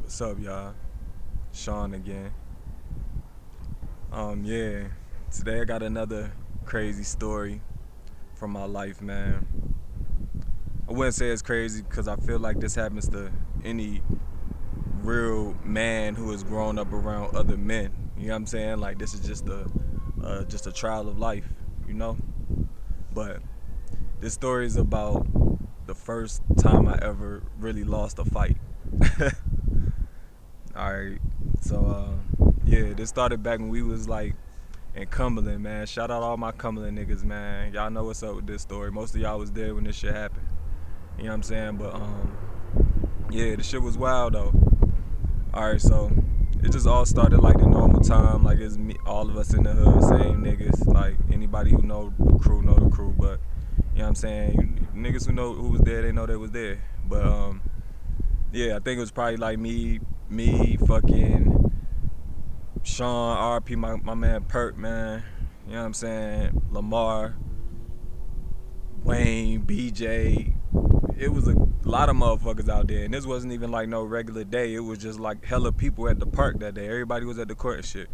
What's up, y'all? Shawn again. Yeah. Today I got another crazy story from my life, man. I wouldn't say it's crazy because I feel like this happens to any real man who has grown up around other men. You know what I'm saying? Like this is just a trial of life, you know. But this story is about the first time I ever really lost a fight. All right. So this started back when we was like in Cumberland, man. Shout out all my Cumberland niggas, man. Y'all know what's up with this story. Most of y'all was there when this shit happened. You know what I'm saying? But the shit was wild though. All right, so it just all started like the normal time, like it's me, all of us in the hood, same niggas. Like anybody who know the crew. But you know what I'm saying? Niggas who know who was there, they know they was there. But I think it was probably like me, fucking Shawn, RP, my man Perk, man. You know what I'm saying? Lamar, Wayne, BJ. It was a lot of motherfuckers out there, and this wasn't even like no regular day. It was just like hella people at the park that day. Everybody was at the court and shit.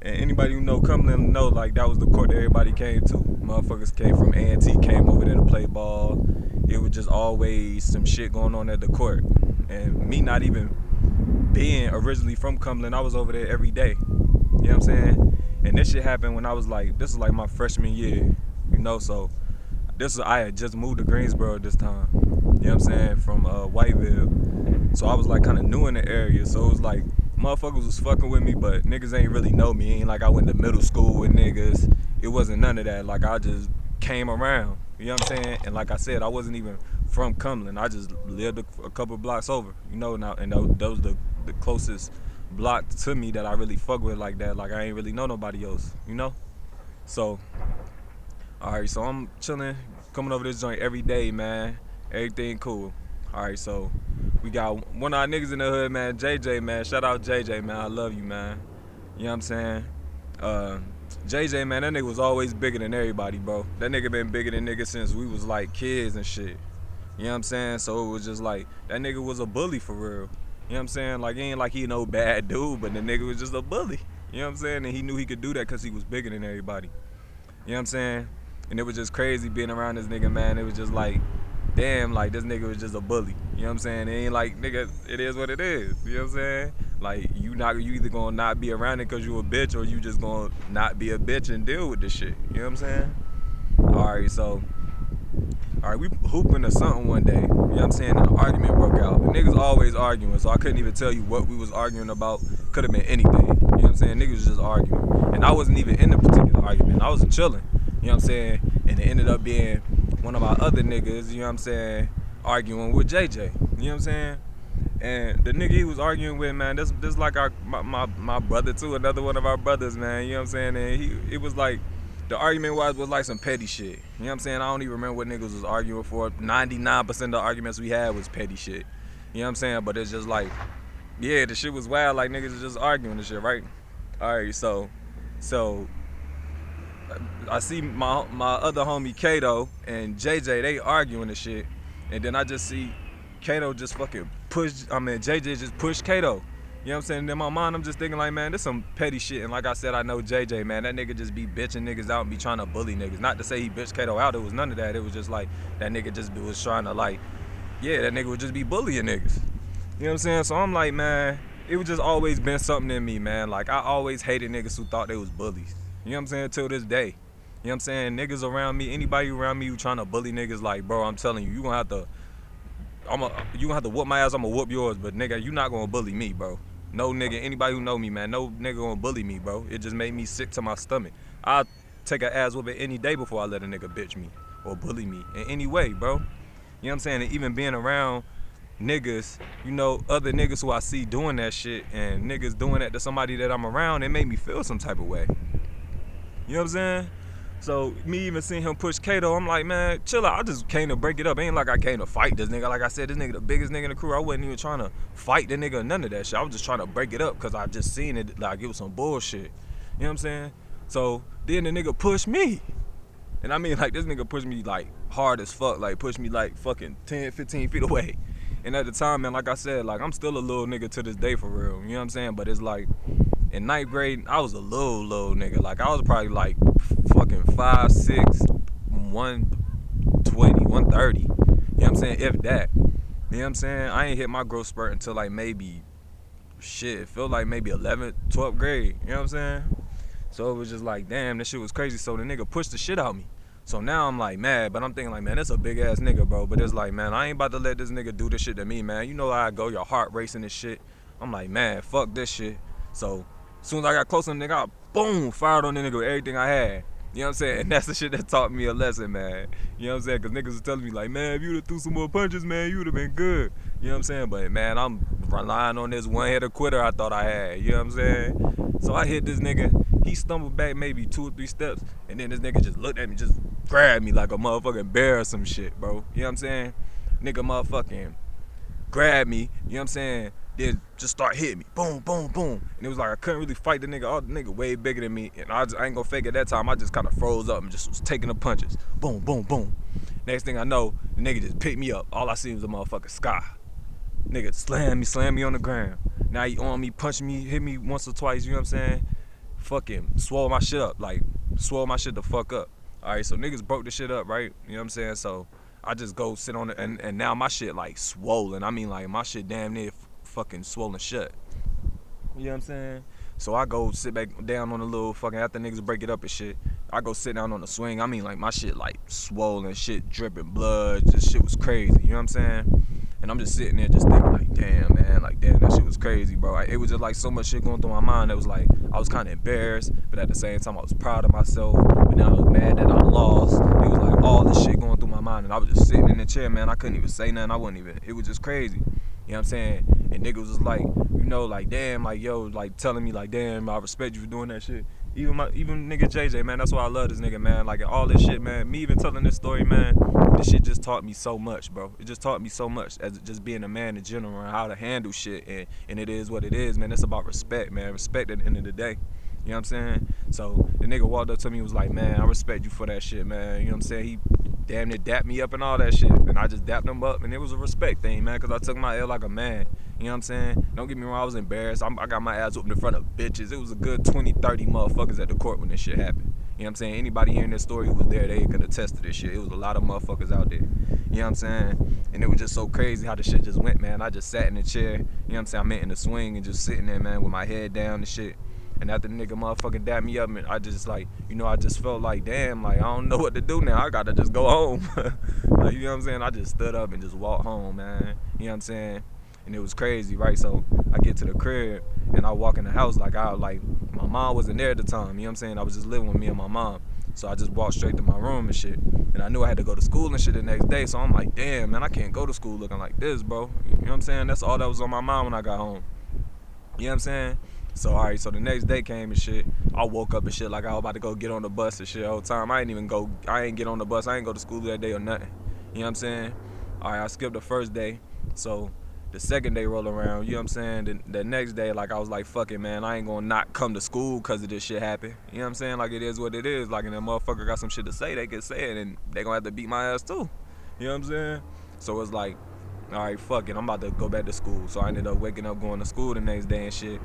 And anybody who know Cumberland know like that was the court that everybody came to. Motherfuckers came from A&T, came over there to play ball. It was just always some shit going on at the court. And me not even being originally from Cumberland, I was over there every day. You know what I'm saying? And this shit happened when this was like my freshman year, you know, so I had just moved to Greensboro this time. You know what I'm saying? From Whiteville. So I was like kind of new in the area. So it was like motherfuckers was fucking with me, but niggas ain't really know me. Ain't like I went to middle school with niggas. It wasn't none of that. Like I just came around. You know what I'm saying? And like I said, I wasn't even from Cumberland. I just lived a couple blocks over. You know, and those the closest block to me that I really fuck with like that. Like I ain't really know nobody else. You know? So alright, so I'm chilling, coming over this joint every day, man. Everything cool. Alright, so we got one of our niggas in the hood, man, JJ, man. Shout out JJ, man. I love you, man. You know what I'm saying? Uh, JJ, man, that nigga was always bigger than everybody, bro. That nigga been bigger than niggas since we was like kids and shit. You know what I'm saying? So it was just like, that nigga was a bully for real. You know what I'm saying? Like, he ain't like he no bad dude, but the nigga was just a bully. You know what I'm saying? And he knew he could do that because he was bigger than everybody. You know what I'm saying? And it was just crazy being around this nigga, man. It was just like, damn, like this nigga was just a bully. You know what I'm saying? It ain't like, nigga, it is what it is. You know what I'm saying? Like, you either gonna not be around it because you a bitch, or you just gonna not be a bitch and deal with this shit. You know what I'm saying? Alright, we hooping or something one day. You know what I'm saying? And an argument broke out. The niggas always arguing, so I couldn't even tell you what we was arguing about. Could have been anything. You know what I'm saying? Niggas was just arguing. And I wasn't even in the particular argument. I was chilling. You know what I'm saying? And it ended up being one of my other niggas, you know what I'm saying, arguing with JJ. You know what I'm saying? And the nigga he was arguing with, man, this like my brother too, another one of our brothers, man. You know what I'm saying? And it was like, the argument was like some petty shit. You know what I'm saying? I don't even remember what niggas was arguing for. 99% of the arguments we had was petty shit. You know what I'm saying? But it's just like, yeah, the shit was wild. Like niggas was just arguing and shit, right? Alright, so I see my other homie Kato and JJ, they arguing and shit. And then I just see Kato just fucking JJ just pushed Kato. You know what I'm saying? And in my mind, I'm just thinking like, man, this some petty shit. And like I said, I know JJ, man, that nigga just be bitching niggas out and be trying to bully niggas. Not to say he bitched Kato out, it was none of that. It was just like, that nigga just was trying to like, yeah, that nigga would just be bullying niggas. You know what I'm saying? So I'm like, man, it was just always been something in me, man. Like, I always hated niggas who thought they was bullies. You know what I'm saying? Till this day. You know what I'm saying? Niggas around me, anybody around me who trying to bully niggas, like, bro, I'm telling you, you gonna have to whoop my ass, I'm gonna whoop yours, but nigga, you not gonna bully me, bro. No nigga, anybody who know me, man, no nigga gonna bully me, bro. It just made me sick to my stomach. I'll take an ass whooping any day before I let a nigga bitch me or bully me in any way, bro. You know what I'm saying? And even being around niggas, you know, other niggas who I see doing that shit and niggas doing that to somebody that I'm around, it made me feel some type of way. You know what I'm saying? So me even seeing him push Kato, I'm like, man, chill out. I just came to break it up. It ain't like I came to fight this nigga. Like I said, this nigga the biggest nigga in the crew. I wasn't even trying to fight the nigga or none of that shit. I was just trying to break it up because I just seen it like it was some bullshit. You know what I'm saying? So then the nigga pushed me. And I mean, like, this nigga pushed me like hard as fuck. Like pushed me like fucking 10, 15 feet away. And at the time, man, like I said, like I'm still a little nigga to this day for real. You know what I'm saying? But it's like in ninth grade, I was a little nigga. Like I was probably like fucking 5'6", 120, 130. You know what I'm saying? If that. You know what I'm saying? I ain't hit my growth spurt until like maybe shit. It felt like maybe 11th, 12th grade. You know what I'm saying? So it was just like, damn, this shit was crazy. So the nigga pushed the shit out me. So now I'm like mad, but I'm thinking like, man, that's a big ass nigga, bro. But it's like, man, I ain't about to let this nigga do this shit to me, man. You know how I go, your heart racing and shit. I'm like, man, fuck this shit. So as soon as I got close to the nigga, I boom, fired on the nigga with everything I had. You know what I'm saying? And that's the shit that taught me a lesson, man. You know what I'm saying? Because niggas was telling me like, man, if you would have threw some more punches, man, you would have been good. You know what I'm saying? But man, I'm relying on this one-hitter quitter I thought I had. You know what I'm saying? So I hit this nigga. He stumbled back maybe 2 or 3 steps, and then this nigga just looked at me, just grabbed me like a motherfucking bear or some shit, bro. You know what I'm saying? Nigga motherfucking grabbed me, you know what I'm saying? Then just start hitting me, boom, boom, boom. And it was like I couldn't really fight the nigga. Oh, the nigga way bigger than me, and I ain't gonna fake it that time. I just kind of froze up and just was taking the punches, boom, boom, boom. Next thing I know, the nigga just picked me up. All I seen was a motherfucking sky. Nigga slam me on the ground. Now he on me, punch me, hit me once or twice, you know what I'm saying? Fucking swole my shit up, like swole my shit the fuck up. Alright, so niggas broke the shit up, right? You know what I'm saying? So I just go sit on it, and now my shit like swollen. I mean, like my shit damn near fucking swollen shut. You know what I'm saying? So I go sit back down on the little fucking, after niggas break it up and shit, I go sit down on the swing. I mean, like my shit like swollen, shit dripping blood. This shit was crazy. You know what I'm saying? And I'm just sitting there just thinking like, damn, man, like damn, that shit was crazy, bro. It was just like so much shit going through my mind. It was like I was kind of embarrassed, but at the same time I was proud of myself. But then I was mad that I lost. It was like all this shit going through my mind, and I was just sitting in the chair, man. I couldn't even say nothing. I wasn't even. It was just crazy. You know what I'm saying? And niggas was like, you know, like damn, like yo, like telling me like damn, I respect you for doing that shit. Even nigga JJ, man, that's why I love this nigga, man. Like all this shit, man. Me even telling this story, man, this shit just taught me so much, bro. It just taught me so much as just being a man in general and how to handle shit. And it is what it is, man. It's about respect, man. Respect at the end of the day. You know what I'm saying? So the nigga walked up to me and was like, man, I respect you for that shit, man. You know what I'm saying? He damn near dapped me up and all that shit. And I just dapped him up, and it was a respect thing, man, because I took my L like a man. You know what I'm saying? Don't get me wrong, I was embarrassed. I got my ass whooped in front of bitches. It was a good 20, 30 motherfuckers at the court when this shit happened. You know what I'm saying? Anybody hearing this story who was there, they could attest to this shit. It was a lot of motherfuckers out there. You know what I'm saying? And it was just so crazy how the shit just went, man. I just sat in the chair, you know what I'm saying? I meant in the swing and just sitting there, man, with my head down and shit. And after the nigga motherfucking dapped me up, and I just like, you know, I just felt like, damn, like I don't know what to do now. I gotta just go home. Like, you know what I'm saying? I just stood up and just walked home, man. You know what I'm saying? And it was crazy, right? So I get to the crib and I walk in the house like my mom wasn't there at the time. You know what I'm saying? I was just living with me and my mom. So I just walked straight to my room and shit. And I knew I had to go to school and shit the next day. So I'm like, damn, man, I can't go to school looking like this, bro. You know what I'm saying? That's all that was on my mind when I got home. You know what I'm saying? So alright, so the next day came and shit. I woke up and shit like I was about to go get on the bus and shit the whole time. I ain't get on the bus. I ain't go to school that day or nothing. You know what I'm saying? Alright, I skipped the first day. So the second day roll around, you know what I'm saying? The next day, like I was like, fuck it, man. I ain't gonna not come to school because of this shit happened. You know what I'm saying? Like it is what it is. Like, and that motherfucker got some shit to say, they can say it, and they gonna have to beat my ass too. You know what I'm saying? So it's like, alright, fuck it, I'm about to go back to school. So I ended up waking up going to school the next day and shit.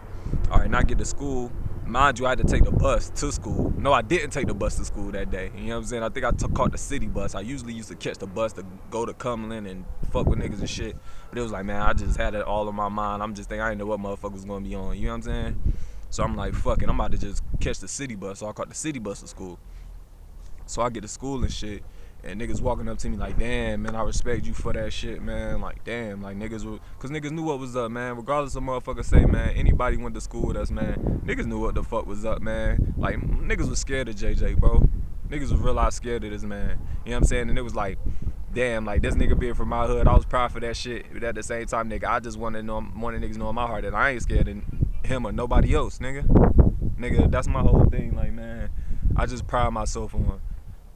Alright, and I get to school. Mind you, I had to take the bus to school. No, I didn't take the bus to school that day. You know what I'm saying? I think I caught the city bus. I usually used to catch the bus to go to Cumberland and fuck with niggas and shit. But it was like, man, I just had it all in my mind. I'm just thinking, I didn't know what motherfucker was gonna be on. You know what I'm saying? So I'm like, fuck it, I'm about to just catch the city bus. So I caught the city bus to school. So I get to school and shit. And niggas walking up to me like, damn, man, I respect you for that shit, man. Like, damn, like niggas were, cause niggas knew what was up, man. Regardless of motherfuckers say, man, anybody went to school with us, man. Niggas knew what the fuck was up, man. Like, niggas was scared of JJ, bro. Niggas was real out scared of this man. You know what I'm saying? And it was like, damn, like this nigga being from my hood, I was proud for that shit. But at the same time, nigga, I just wanted niggas know in my heart that I ain't scared of him or nobody else, nigga. Nigga, that's my whole thing, like, man. I just pride myself on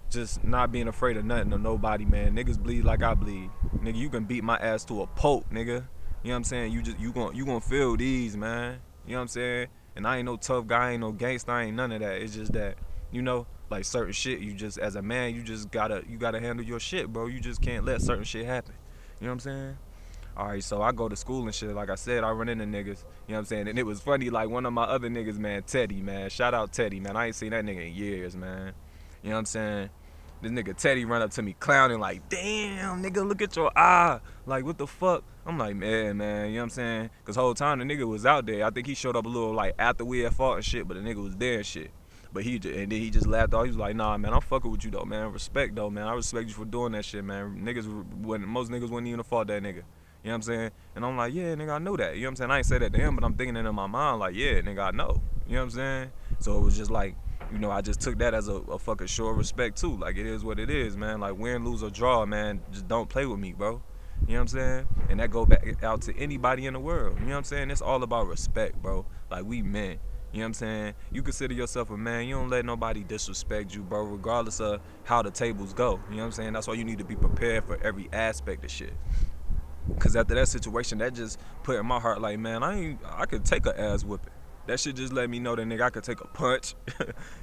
just not being afraid of nothing or nobody, man. Niggas bleed like I bleed. Nigga, you can beat my ass to a pulp, nigga. You know what I'm saying? You gon' feel these, man. You know what I'm saying? And I ain't no tough guy, I ain't no gangster, I ain't none of that. It's just that, you know, like certain shit, you just, as a man, you gotta handle your shit, bro. You just can't let certain shit happen. You know what I'm saying? All right, so I go to school and shit. Like I said, I run into niggas. You know what I'm saying? And it was funny, like one of my other niggas, man, Teddy, man. Shout out Teddy, man. I ain't seen that nigga in years, man. You know what I'm saying? This nigga Teddy run up to me clowning like, damn, nigga, look at your eye. Like, what the fuck? I'm like, man, you know what I'm saying? Because whole time the nigga was out there. I think he showed up a little like after we had fought and shit, but the nigga was there and shit. But and then he just laughed off. He was like, nah, man, I'm fucking with you though, man. Respect though, man. I respect you for doing that shit, man. Most niggas wouldn't even have fought that nigga. You know what I'm saying? And I'm like, yeah, nigga, I know that. You know what I'm saying? I ain't say that to him, but I'm thinking it in my mind, like, yeah, nigga, I know. You know what I'm saying? So it was just like, you know, I just took that as a fucking show of respect too. Like, it is what it is, man. Like, win, lose, or draw, man, just don't play with me, bro. You know what I'm saying? And that go back out to anybody in the world. You know what I'm saying? It's all about respect, bro. Like, we men. You know what I'm saying? You consider yourself a man. You don't let nobody disrespect you, bro, regardless of how the tables go. You know what I'm saying? That's why you need to be prepared for every aspect of shit. Cause after that situation, that just put in my heart like, man, I could take a ass whooping. That shit just let me know that nigga I could take a punch.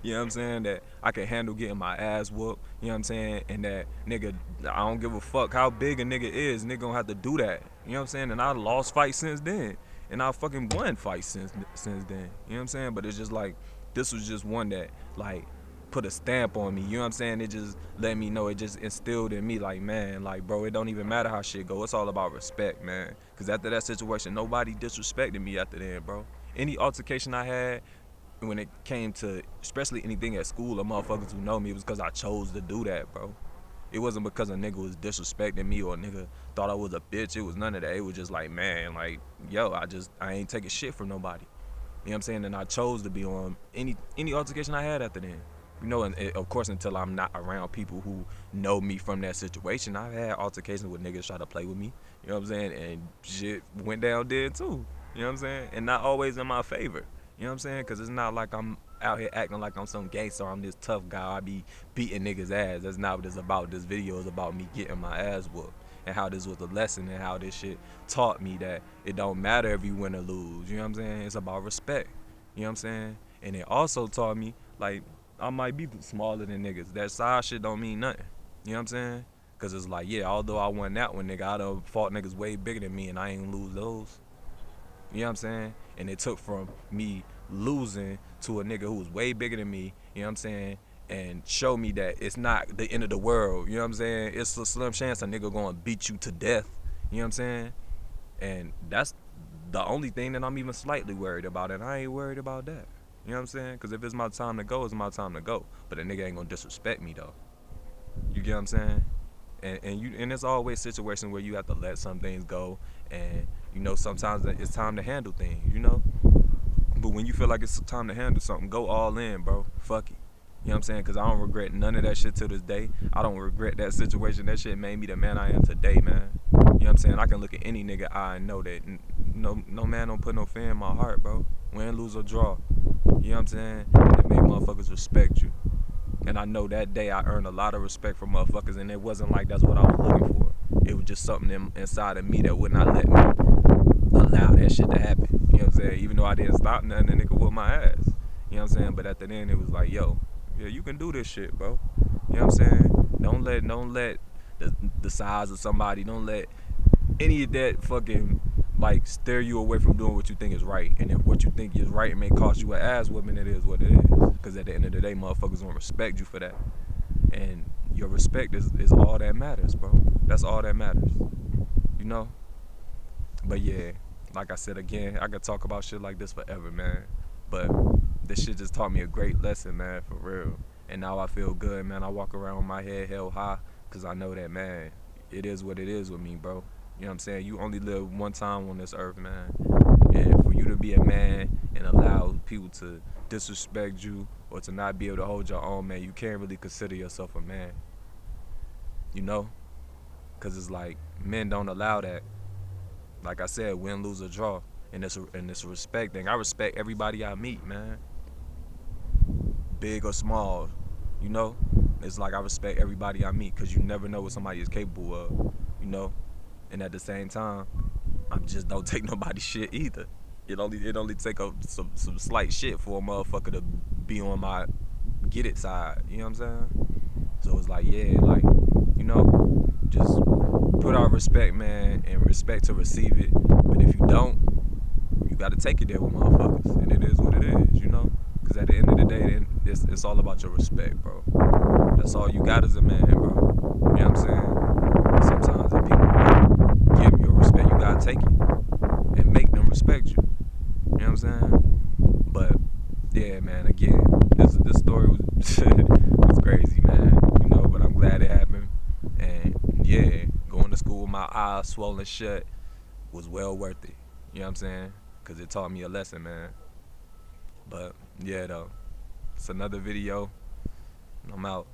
You know what I'm saying? That I can handle getting my ass whooped. You know what I'm saying? And that nigga, I don't give a fuck how big a nigga is. Nigga gonna have to do that. You know what I'm saying? And I lost fights since then. And I fucking won fights since then. You know what I'm saying? But it's just like, this was just one that like put a stamp on me. You know what I'm saying? It just let me know. It just instilled in me like, man, like, bro, it don't even matter how shit go. It's all about respect, man. Because after that situation, nobody disrespected me after then, bro. Any altercation I had when it came to, especially anything at school or motherfuckers who know me, it was because I chose to do that, bro. It wasn't because a nigga was disrespecting me or a nigga thought I was a bitch. It was none of that. It was just like, man, like, yo, I ain't taking shit from nobody. You know what I'm saying? And I chose to be on any altercation I had after then. You know, and of course, until I'm not around people who know me from that situation, I've had altercations with niggas try to play with me. You know what I'm saying? And shit went down dead too. You know what I'm saying? And not always in my favor. You know what I'm saying? Because it's not like I'm out here acting like I'm some gangster. I'm this tough guy. I be beating niggas' ass. That's not what it's about. This video is about me getting my ass whooped. And how this was a lesson and how this shit taught me that it don't matter if you win or lose. You know what I'm saying? It's about respect. You know what I'm saying? And it also taught me, like, I might be smaller than niggas. That size shit don't mean nothing. You know what I'm saying? Because it's like, yeah, although I won that one, nigga, I done fought niggas way bigger than me and I ain't lose those. You know what I'm saying? And it took from me losing to a nigga who was way bigger than me, you know what I'm saying? And show me that it's not the end of the world. You know what I'm saying? It's a slim chance a nigga gonna beat you to death. You know what I'm saying? And that's the only thing that I'm even slightly worried about, and I ain't worried about that. You know what I'm saying? Because if it's my time to go, it's my time to go. But a nigga ain't gonna disrespect me though. You get what I'm saying? And there's always situations where you have to let some things go, and you know sometimes it's time to handle things. You know, but when you feel like it's time to handle something, go all in, bro. Fuck it. You know what I'm saying? Because I don't regret none of that shit to this day. I don't regret that situation. That shit made me the man I am today, man. You know what I'm saying? I can look at any nigga eye and know that no man don't put no fear in my heart, bro. Win, lose, or draw. You know what I'm saying? It made motherfuckers respect you. And I know that day I earned a lot of respect from motherfuckers, and it wasn't like that's what I was looking for. It was just something inside of me that would not let me allow that shit to happen. You know what I'm saying? Even though I didn't stop nothing, the nigga whooped my ass. You know what I'm saying? But at the end, it was like, yo, yeah, you can do this shit, bro. You know what I'm saying? Don't let the size of somebody, don't let any of that fucking like steer you away from doing what you think is right. And if what you think is right, it may cost you an ass whooping, it is what it is. Because at the end of the day, motherfuckers gonna respect you for that. And your respect is all that matters, bro. That's all that matters. You know? But yeah, like I said again, I could talk about shit like this forever, man. But this shit just taught me a great lesson, man, for real. And now I feel good, man. I walk around with my head held high because I know that, man, it is what it is with me, bro. You know what I'm saying? You only live one time on this earth, man. And for you to be a man and allow people to disrespect you or to not be able to hold your own, man, you can't really consider yourself a man. You know? Because it's like, men don't allow that. Like I said, win, lose, or draw. And it's a respect thing. I respect everybody I meet, man. Big or small, you know? It's like I respect everybody I meet because you never know what somebody is capable of, you know? And at the same time, I just don't take nobody's shit either. It only take some slight shit for a motherfucker to be on my get it side. You know what I'm saying? So it's like, yeah, like, you know, just put out respect, man, and respect to receive it. But if you don't, you got to take it there with motherfuckers, and it is what it is, you know. Because at the end of the day, it's all about your respect, bro. That's all you got as a man, bro. You know what I'm saying? And sometimes if people don't give your respect, you gotta take it and make them respect you. You know what I'm saying? But yeah, man. Again, this story was was crazy, man. You know, but I'm glad it happened. And yeah, going to school with my eyes swollen shut was well worth it. You know what I'm saying? Cause it taught me a lesson, man. But yeah, though, it's another video. I'm out.